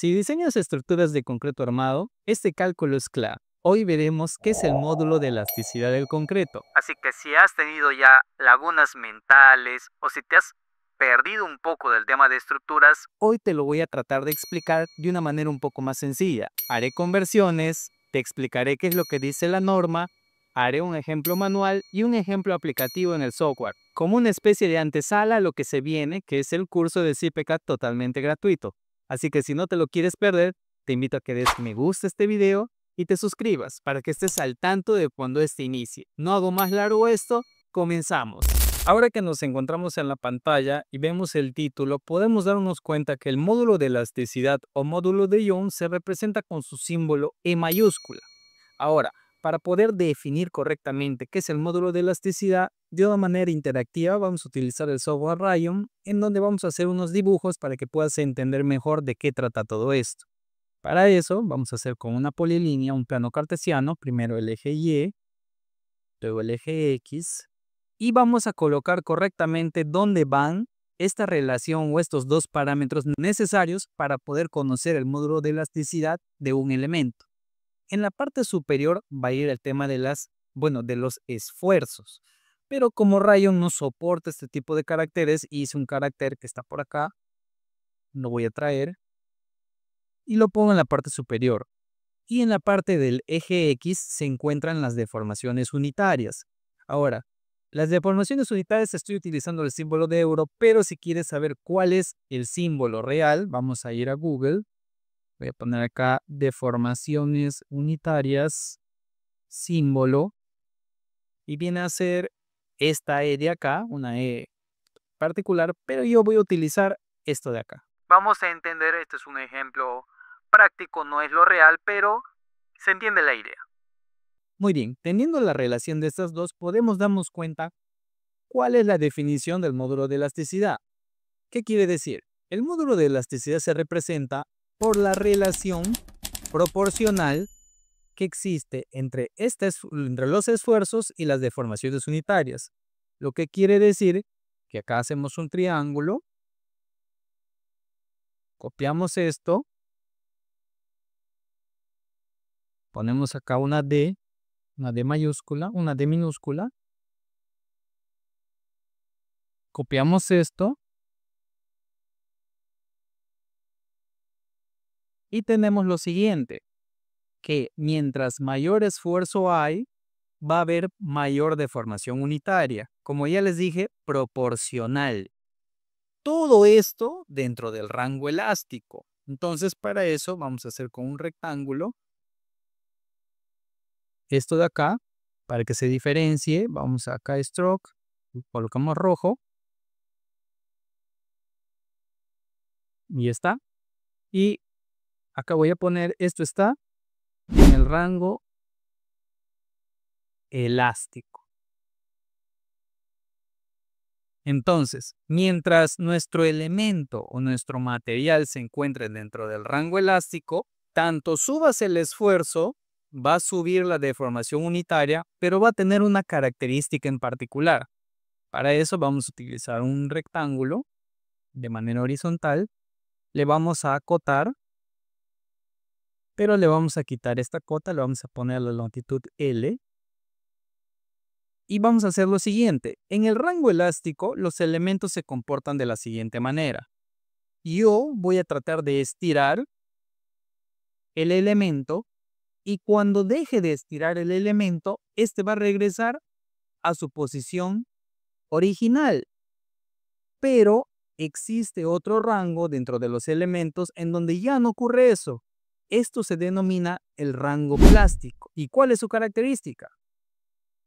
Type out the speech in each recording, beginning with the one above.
Si diseñas estructuras de concreto armado, este cálculo es clave. Hoy veremos qué es el módulo de elasticidad del concreto. Así que si has tenido ya lagunas mentales o si te has perdido un poco del tema de estructuras, hoy te lo voy a tratar de explicar de una manera un poco más sencilla. Haré conversiones, te explicaré qué es lo que dice la norma, haré un ejemplo manual y un ejemplo aplicativo en el software, como una especie de antesala a lo que se viene, que es el curso de CPCAD totalmente gratuito. Así que si no te lo quieres perder, te invito a que des me gusta a este video y te suscribas para que estés al tanto de cuando este inicie. No hago más largo esto, comenzamos. Ahora que nos encontramos en la pantalla y vemos el título, podemos darnos cuenta que el módulo de elasticidad o módulo de Young se representa con su símbolo E mayúscula. Ahora, para poder definir correctamente qué es el módulo de elasticidad, de una manera interactiva vamos a utilizar el software Rayon, en donde vamos a hacer unos dibujos para que puedas entender mejor de qué trata todo esto. Para eso vamos a hacer con una polilínea un plano cartesiano, primero el eje Y, luego el eje X, y vamos a colocar correctamente dónde van esta relación o estos dos parámetros necesarios para poder conocer el módulo de elasticidad de un elemento. En la parte superior va a ir el tema de de los esfuerzos. Pero como Rayon no soporta este tipo de caracteres, hice un carácter que está por acá, lo voy a traer y lo pongo en la parte superior. Y en la parte del eje X se encuentran las deformaciones unitarias. Ahora, las deformaciones unitarias estoy utilizando el símbolo de euro, pero si quieres saber cuál es el símbolo real, vamos a ir a Google. Voy a poner acá deformaciones unitarias, símbolo, y viene a ser esta E de acá, una E particular, pero yo voy a utilizar esto de acá. Vamos a entender, este es un ejemplo práctico, no es lo real, pero se entiende la idea. Muy bien, teniendo la relación de estas dos, podemos darnos cuenta cuál es la definición del módulo de elasticidad. ¿Qué quiere decir? El módulo de elasticidad se representa por la relación proporcional que existe entre los esfuerzos y las deformaciones unitarias. Lo que quiere decir que acá hacemos un triángulo, copiamos esto, ponemos acá una D mayúscula, una D minúscula, copiamos esto y tenemos lo siguiente, que mientras mayor esfuerzo hay, va a haber mayor deformación unitaria. Como ya les dije, proporcional. Todo esto dentro del rango elástico. Entonces, para eso vamos a hacer con un rectángulo. Esto de acá, para que se diferencie, vamos acá a Stroke, colocamos rojo. Y está. Y acá voy a poner, esto está en el rango elástico. Entonces, mientras nuestro elemento o nuestro material se encuentre dentro del rango elástico, tanto subas el esfuerzo, va a subir la deformación unitaria, pero va a tener una característica en particular. Para eso vamos a utilizar un rectángulo de manera horizontal, le vamos a acotar, pero le vamos a quitar esta cota, le vamos a poner la longitud L. Y vamos a hacer lo siguiente. En el rango elástico, los elementos se comportan de la siguiente manera. Yo voy a tratar de estirar el elemento y cuando deje de estirar el elemento, este va a regresar a su posición original. Pero existe otro rango dentro de los elementos en donde ya no ocurre eso. Esto se denomina el rango plástico. ¿Y cuál es su característica?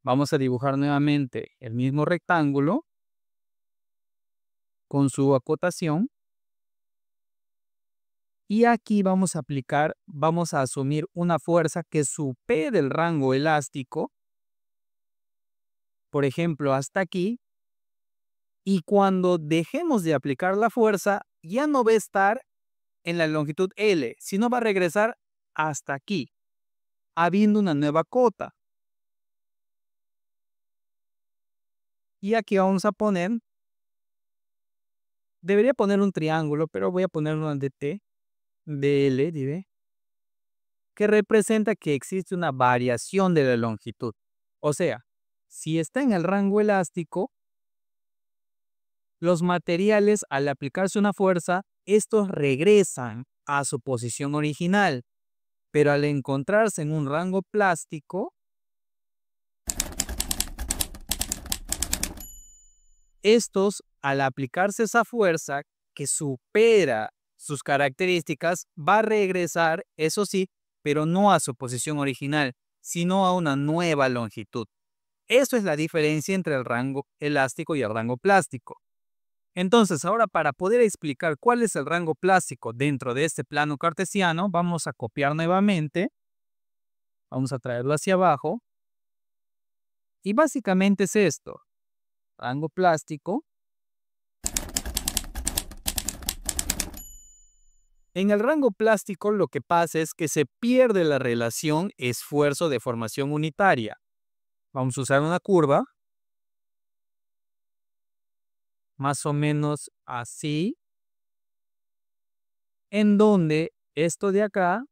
Vamos a dibujar nuevamente el mismo rectángulo con su acotación. Y aquí vamos a asumir una fuerza que supere el rango elástico, por ejemplo, hasta aquí. Y cuando dejemos de aplicar la fuerza, ya no va a estar en la longitud L, sino va a regresar hasta aquí, habiendo una nueva cota. Y aquí vamos a poner, debería poner un triángulo, pero voy a poner una de T. dl de que representa que existe una variación de la longitud. O sea, si está en el rango elástico, los materiales al aplicarse una fuerza, estos regresan a su posición original, pero al encontrarse en un rango plástico, estos al aplicarse esa fuerza que supera sus características, va a regresar, eso sí, pero no a su posición original, sino a una nueva longitud. Eso es la diferencia entre el rango elástico y el rango plástico. Entonces, ahora para poder explicar cuál es el rango plástico dentro de este plano cartesiano, vamos a copiar nuevamente, vamos a traerlo hacia abajo, y básicamente es esto, rango plástico. En el rango plástico lo que pasa es que se pierde la relación esfuerzo de formación unitaria. Vamos a usar una curva, más o menos así, en donde esto de acá,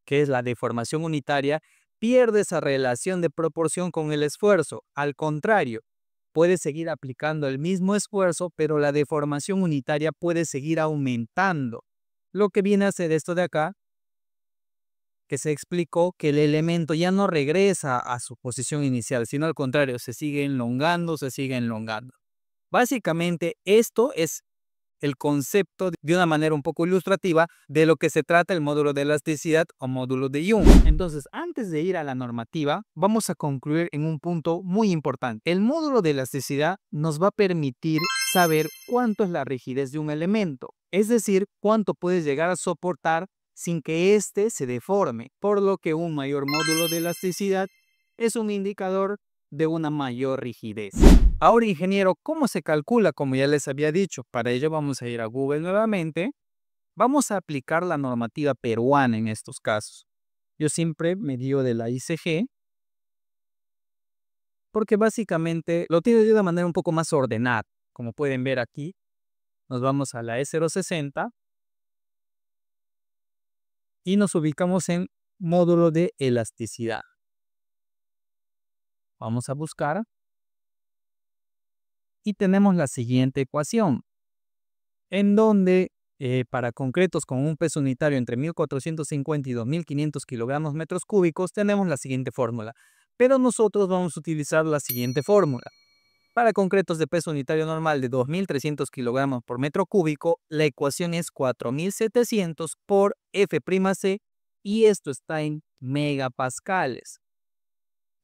que es la deformación unitaria, pierde esa relación de proporción con el esfuerzo. Al contrario, puede seguir aplicando el mismo esfuerzo, pero la deformación unitaria puede seguir aumentando. Lo que viene a ser esto de acá, que se explicó que el elemento ya no regresa a su posición inicial, sino al contrario, se sigue elongando, se sigue elongando. Básicamente, esto es el concepto de una manera un poco ilustrativa de lo que se trata el módulo de elasticidad o módulo de Young. Entonces, antes de ir a la normativa, vamos a concluir en un punto muy importante. El módulo de elasticidad nos va a permitir saber cuánto es la rigidez de un elemento, es decir, cuánto puede llegar a soportar sin que éste se deforme, por lo que un mayor módulo de elasticidad es un indicador de una mayor rigidez. Ahora, ingeniero, ¿cómo se calcula? Como ya les había dicho, para ello vamos a ir a Google nuevamente. Vamos a aplicar la normativa peruana en estos casos. Yo siempre me guío de la ICG porque básicamente lo tiene de una manera un poco más ordenada. Como pueden ver aquí, nos vamos a la E060 y nos ubicamos en módulo de elasticidad. Vamos a buscar y tenemos la siguiente ecuación, en donde para concretos con un peso unitario entre 1450 y 2500 kilogramos metros cúbicos tenemos la siguiente fórmula, pero nosotros vamos a utilizar la siguiente fórmula. Para concretos de peso unitario normal de 2300 kilogramos por metro cúbico, la ecuación es 4700 por F'C y esto está en megapascales.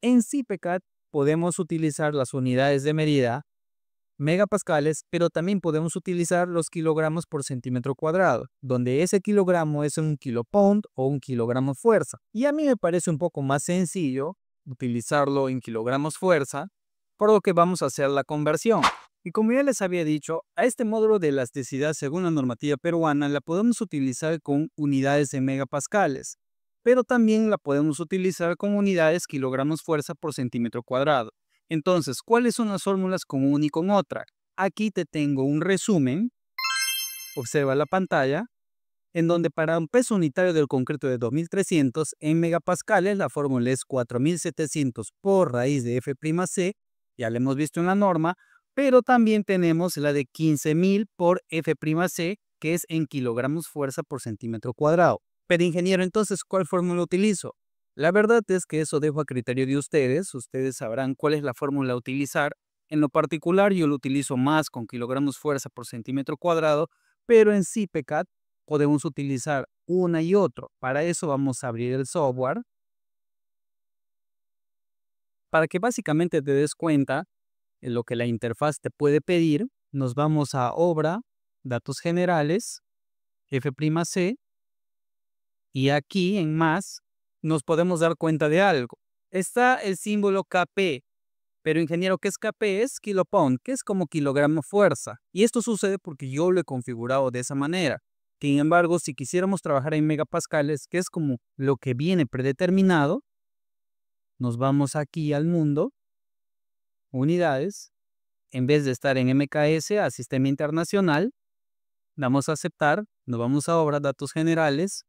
En CIPECAT podemos utilizar las unidades de medida megapascales, pero también podemos utilizar los kilogramos por centímetro cuadrado, donde ese kilogramo es un kilopound o un kilogramo fuerza. Y a mí me parece un poco más sencillo utilizarlo en kilogramos fuerza, por lo que vamos a hacer la conversión. Y como ya les había dicho, a este módulo de elasticidad según la normativa peruana la podemos utilizar con unidades de megapascales, pero también la podemos utilizar con unidades kilogramos fuerza por centímetro cuadrado. Entonces, ¿cuáles son las fórmulas con una y con otra? Aquí te tengo un resumen, observa la pantalla, en donde para un peso unitario del concreto de 2300 en megapascales, la fórmula es 4700 por raíz de F'C, ya la hemos visto en la norma, pero también tenemos la de 15000 por F'C, que es en kilogramos fuerza por centímetro cuadrado. Pero ingeniero, entonces, ¿cuál fórmula utilizo? La verdad es que eso dejo a criterio de ustedes. Ustedes sabrán cuál es la fórmula a utilizar. En lo particular, yo lo utilizo más con kilogramos fuerza por centímetro cuadrado, pero en CIPECAT podemos utilizar una y otro. Para eso vamos a abrir el software para que básicamente te des cuenta de lo que la interfaz te puede pedir. Nos vamos a obra, datos generales, F'C, y aquí en más nos podemos dar cuenta de algo. Está el símbolo Kp, pero ingeniero, ¿qué es Kp? Es kilopound, que es como kilogramo fuerza. Y esto sucede porque yo lo he configurado de esa manera. Sin embargo, si quisiéramos trabajar en megapascales, que es como lo que viene predeterminado, nos vamos aquí al mundo, unidades, en vez de estar en MKS a sistema internacional, Damos a aceptar, nos vamos a obra, datos generales,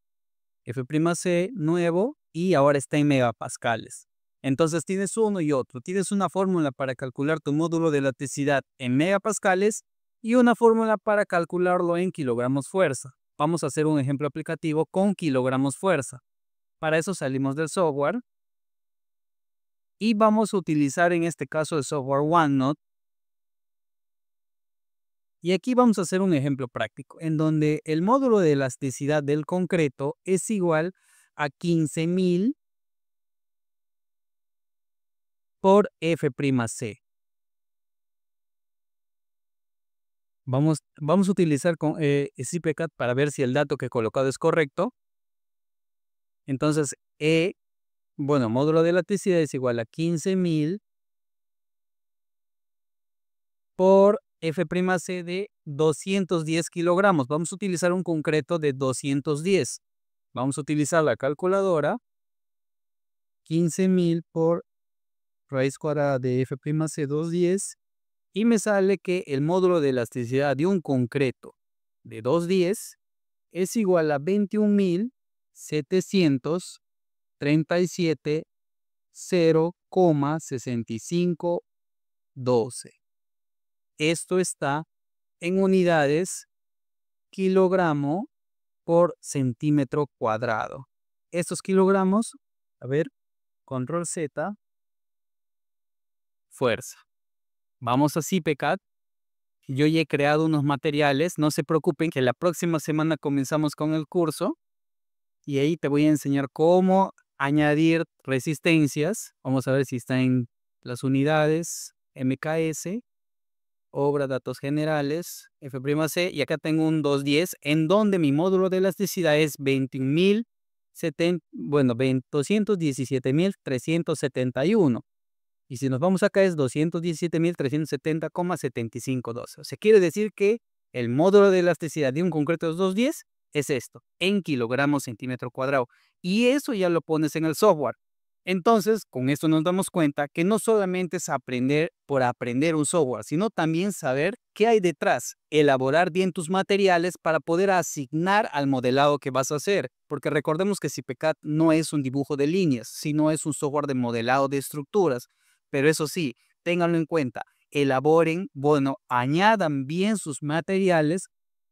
F'C, nuevo, y ahora está en megapascales. Entonces tienes uno y otro. Tienes una fórmula para calcular tu módulo de elasticidad en megapascales y una fórmula para calcularlo en kilogramos fuerza. Vamos a hacer un ejemplo aplicativo con kilogramos fuerza. Para eso salimos del software y vamos a utilizar en este caso el software OneNote. Y aquí vamos a hacer un ejemplo práctico en donde el módulo de elasticidad del concreto es igual a 15.000 por F'C. Vamos a utilizar SciPyCAD para ver si el dato que he colocado es correcto. Entonces, módulo de elasticidad es igual a 15.000 por F'C de 210 kilogramos. Vamos a utilizar un concreto de 210. Vamos a utilizar la calculadora. 15.000 por raíz cuadrada de F'C 210. Y me sale que el módulo de elasticidad de un concreto de 210 es igual a 21.737,0,6512. Esto está en unidades kilogramo por centímetro cuadrado. Estos kilogramos, a ver, control Z, fuerza. Vamos a SciPyCAD. Yo ya he creado unos materiales. No se preocupen que la próxima semana comenzamos con el curso. Y ahí te voy a enseñar cómo añadir resistencias. Vamos a ver si está en las unidades. MKS. Obra, datos generales, F'C, y acá tengo un 210 en donde mi módulo de elasticidad es 217.371. Y si nos vamos acá es 217.370,7512. O sea, quiere decir que el módulo de elasticidad de un concreto de 210 es esto, en kilogramos centímetro cuadrado. Y eso ya lo pones en el software. Entonces, con esto nos damos cuenta que no solamente es aprender por aprender un software, sino también saber qué hay detrás, elaborar bien tus materiales para poder asignar al modelado que vas a hacer. Porque recordemos que SciPyCAD no es un dibujo de líneas, sino es un software de modelado de estructuras. Pero eso sí, ténganlo en cuenta, elaboren, añadan bien sus materiales,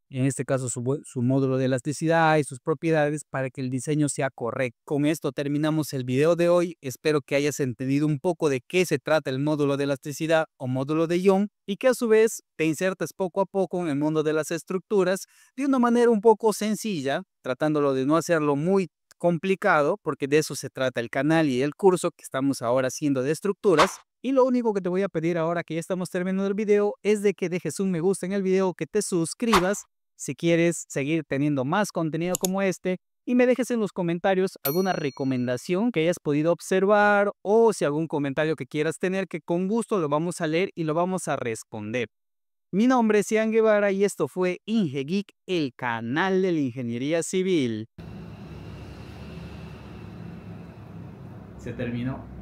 en este caso su módulo de elasticidad y sus propiedades para que el diseño sea correcto. Con esto terminamos el video de hoy. Espero que hayas entendido un poco de qué se trata el módulo de elasticidad o módulo de Young y que a su vez te insertes poco a poco en el mundo de las estructuras de una manera un poco sencilla, tratándolo de no hacerlo muy complicado, porque de eso se trata el canal y el curso que estamos ahora haciendo de estructuras. Y lo único que te voy a pedir ahora que ya estamos terminando el video es de que dejes un me gusta en el video, que te suscribas si quieres seguir teniendo más contenido como este y me dejes en los comentarios alguna recomendación que hayas podido observar o si algún comentario que quieras tener, que con gusto lo vamos a leer y lo vamos a responder. Mi nombre es Ian Guevara y esto fue IngeGeek, el canal de la ingeniería civil. Se terminó.